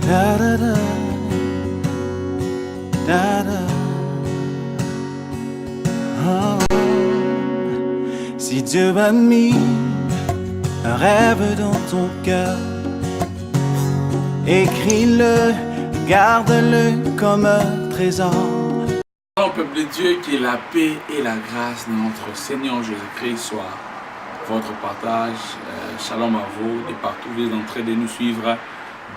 Da da da, da da. Oh. Si Dieu a mis un rêve dans ton cœur, écris-le, garde-le comme un trésor. Au peuple de Dieu, que la paix et la grâce de notre Seigneur Jésus-Christ soient votre partage. Shalom à vous, de partout vous êtes en train de nous suivre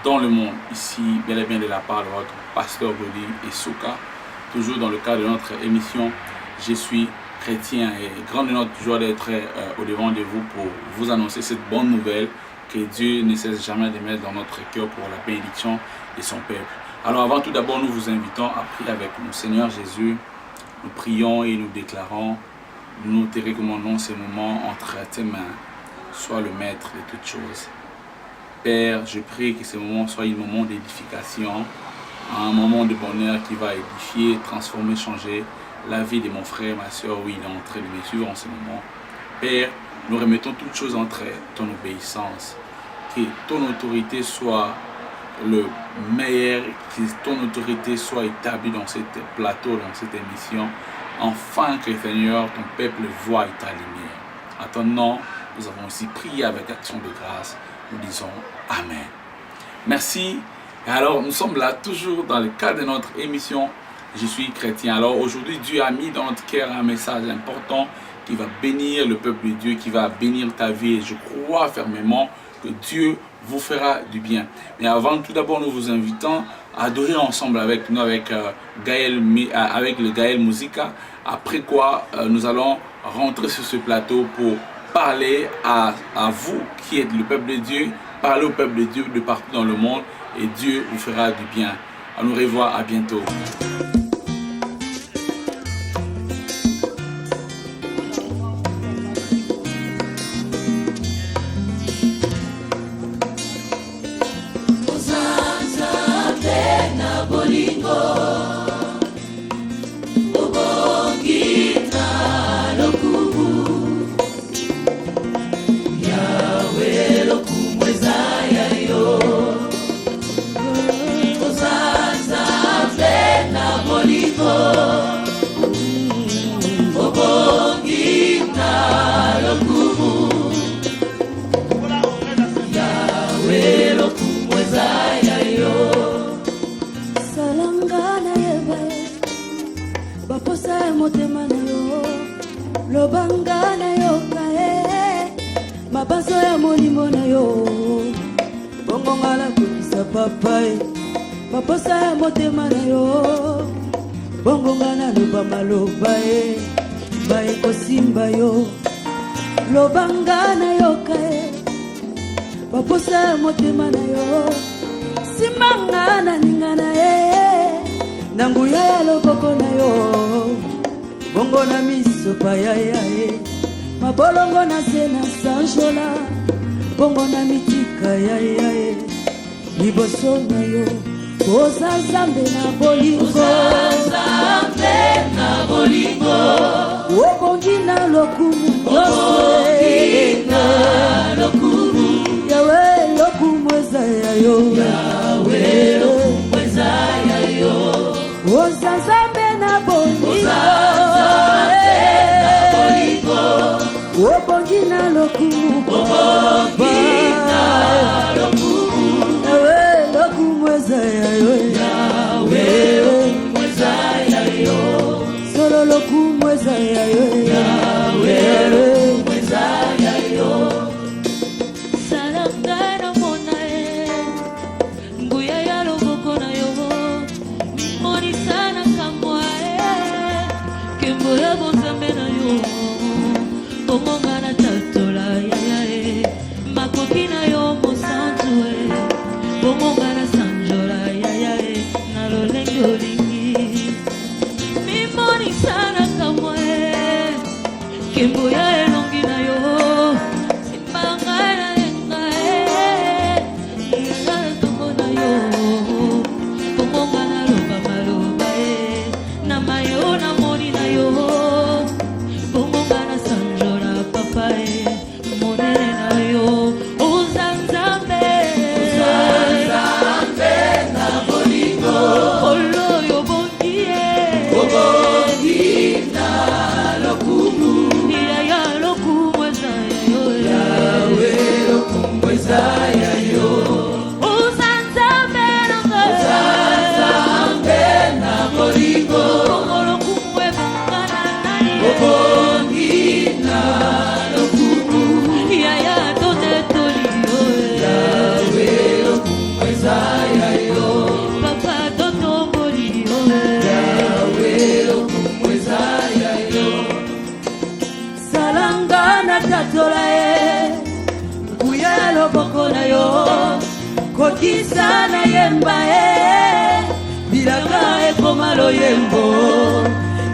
dans le monde. Ici, bel et bien de la part de votre pasteur Boli et Souka, toujours dans le cadre de notre émission Je suis chrétien, et grande notre joie d'être au devant de vous pour vous annoncer cette bonne nouvelle que Dieu ne cesse jamais de mettre dans notre cœur pour la bénédiction de son peuple. Alors avant tout d'abord, nous vous invitons à prier avec nous. Seigneur Jésus, nous prions et nous déclarons, nous te recommandons ces moments entre tes mains. Sois le maître de toutes choses. Père, je prie que ces moments soient un moment d'édification, un moment de bonheur qui va édifier, transformer, changer la vie de mon frère, ma soeur, oui, il est en train de me suivre en ce moment. Père, nous remettons toutes choses entre ton obéissance. Que ton autorité soit le meilleur, que ton autorité soit établie dans ce plateau, dans cette émission, afin que, Seigneur, ton peuple voie ta lumière. À ton nom, nous avons aussi prié avec action de grâce. Nous disons Amen. Merci. Et alors, nous sommes là toujours dans le cadre de notre émission Je suis chrétien. Alors aujourd'hui, Dieu a mis dans notre cœur un message important qui va bénir le peuple de Dieu, qui va bénir ta vie. Et je crois fermement que Dieu vous fera du bien. Mais avant tout d'abord, nous vous invitons à adorer ensemble avec nous, avec le Gaël Musica. Après quoi, nous allons rentrer sur ce plateau pour parler à vous qui êtes le peuple de Dieu, parler au peuple de Dieu de partout dans le monde et Dieu vous fera du bien. À nous revoir, à bientôt. Lobanga na yo kae mabaso ya molimo na yo bongo ngala kukisa papai maposa ya motema na yo bongo ngana loba maloba bae kosimba yo lobanga na yo kae maposa ya motema na yo simanga na ninga na nanguya ya loboko na yo bongo na miso payaya mabolongo na sena sanjola bongo na mitika yaya liboso na yo koza zambe na bolingo obongi na lokumu yawe lokumu eza ya yo oza zambe na bolingo obongi na lokumu yawe lokumu eza ya yo solo lokumu eza ya yo salanga na mona nguya ya loboko na yo mimoni sana kamwa kembo ya bonzambe na yo omonga na tatola makoki kokisa na yemba bilaka ekoma loyembo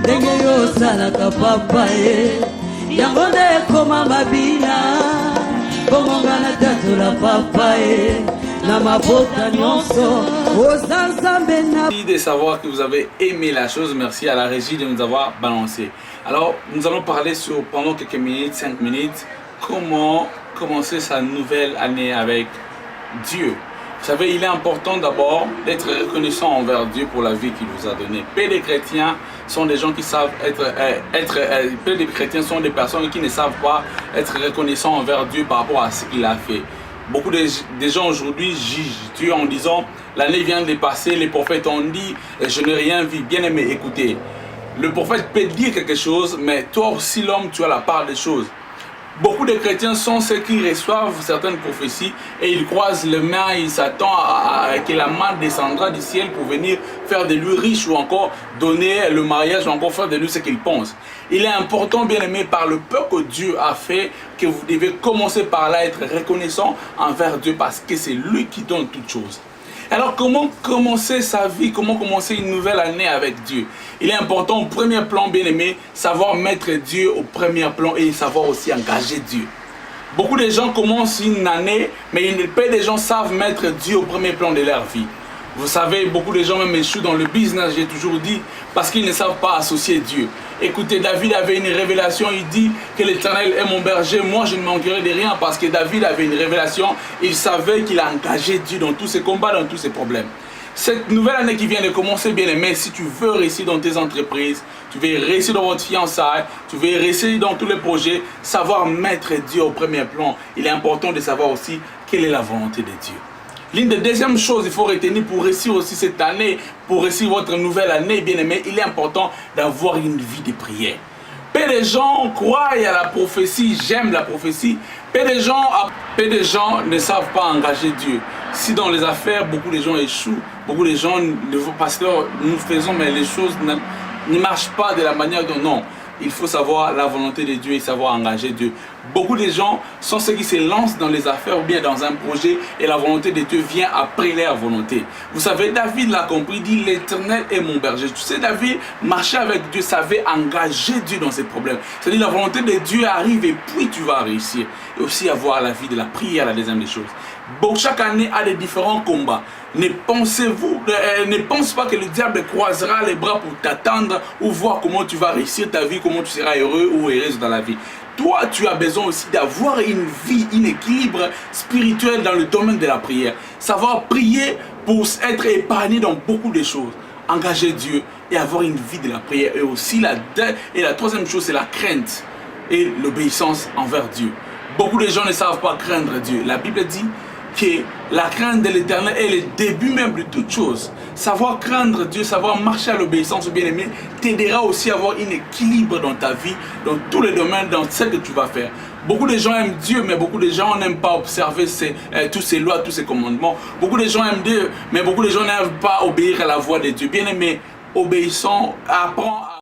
ndenge yosalaka papa yango nde ekoma mabina bongonga na tatola papa na mabota nyonso oza nzambe na. Merci de savoir que vous avez aimé la chose. Merci à la régie de nous avoir balancé. Alors, nous allons parler sur, pendant quelques minutes, 5 minutes, comment commencer sa nouvelle année avec Dieu. Vous savez, il est important d'abord d'être reconnaissant envers Dieu pour la vie qu'il vous a donnée. Peu des chrétiens sont des gens qui savent peu des chrétiens sont des personnes qui ne savent pas être reconnaissants envers Dieu par rapport à ce qu'il a fait. Beaucoup de gens aujourd'hui jugent Dieu en disant l'année vient de passer, les prophètes ont dit je n'ai rien vu. Bien aimé, écoutez, le prophète peut dire quelque chose, mais toi aussi l'homme, tu as la part des choses. Beaucoup de chrétiens sont ceux qui reçoivent certaines prophéties et ils croisent les mains, ils s'attendent à que la main descendra du ciel pour venir faire de lui riche ou encore donner le mariage ou encore faire de lui ce qu'il pense. Il est important, bien aimé, par le peu que Dieu a fait, que vous devez commencer par là, être reconnaissant envers Dieu parce que c'est lui qui donne toutes choses. Alors comment commencer sa vie, comment commencer une nouvelle année avec Dieu? Il est important au premier plan, bien aimé, savoir mettre Dieu au premier plan et savoir aussi engager Dieu. Beaucoup de gens commencent une année, mais peu de gens savent mettre Dieu au premier plan de leur vie. Vous savez, beaucoup de gens même échouent dans le business, j'ai toujours dit, parce qu'ils ne savent pas associer Dieu. Écoutez, David avait une révélation, il dit que l'Éternel est mon berger, moi je ne manquerai de rien parce que David avait une révélation, il savait qu'il a engagé Dieu dans tous ses combats, dans tous ses problèmes. Cette nouvelle année qui vient de commencer, bien aimé, si tu veux réussir dans tes entreprises, tu veux réussir dans votre fiançailles, tu veux réussir dans tous les projets, savoir mettre Dieu au premier plan, il est important de savoir aussi quelle est la volonté de Dieu. L'une des deuxièmes choses qu'il faut retenir pour réussir aussi cette année, pour réussir votre nouvelle année, bien aimé, il est important d'avoir une vie de prière. Peu de gens croient à la prophétie, j'aime la prophétie. Peu de gens ne savent pas engager Dieu. Si dans les affaires, beaucoup de gens échouent, beaucoup de gens, pasteur, nous faisons, mais les choses ne marchent pas de la manière dont non. Il faut savoir la volonté de Dieu et savoir engager Dieu. Beaucoup de gens sont ceux qui se lancent dans les affaires ou bien dans un projet et la volonté de Dieu vient après leur volonté. Vous savez, David l'a compris, il dit l'Éternel est mon berger. Tu sais, David marchait avec Dieu, savait engager Dieu dans ses problèmes. C'est-à-dire la volonté de Dieu arrive et puis tu vas réussir. Et aussi avoir la vie de la prière, la deuxième des choses. Bon, chaque année a des différents combats. Ne pense pas que le diable croisera les bras pour t'attendre ou voir comment tu vas réussir ta vie, comment tu seras heureux ou heureuse dans la vie. Toi, tu as besoin aussi d'avoir une vie, un équilibre spirituel dans le domaine de la prière. Savoir prier pour être épargné dans beaucoup de choses. Engager Dieu et avoir une vie de la prière. Et aussi la troisième chose, c'est la crainte et l'obéissance envers Dieu. Beaucoup de gens ne savent pas craindre Dieu. La Bible dit que la crainte de l'Éternel est le début même de toute chose. Savoir craindre Dieu, savoir marcher à l'obéissance au bien-aimé, t'aidera aussi à avoir un équilibre dans ta vie, dans tous les domaines, dans ce que tu vas faire. Beaucoup de gens aiment Dieu, mais beaucoup de gens n'aiment pas observer toutes ces lois, tous ces commandements. Beaucoup de gens aiment Dieu, mais beaucoup de gens n'aiment pas obéir à la voix de Dieu. Bien-aimé, obéissant, apprends à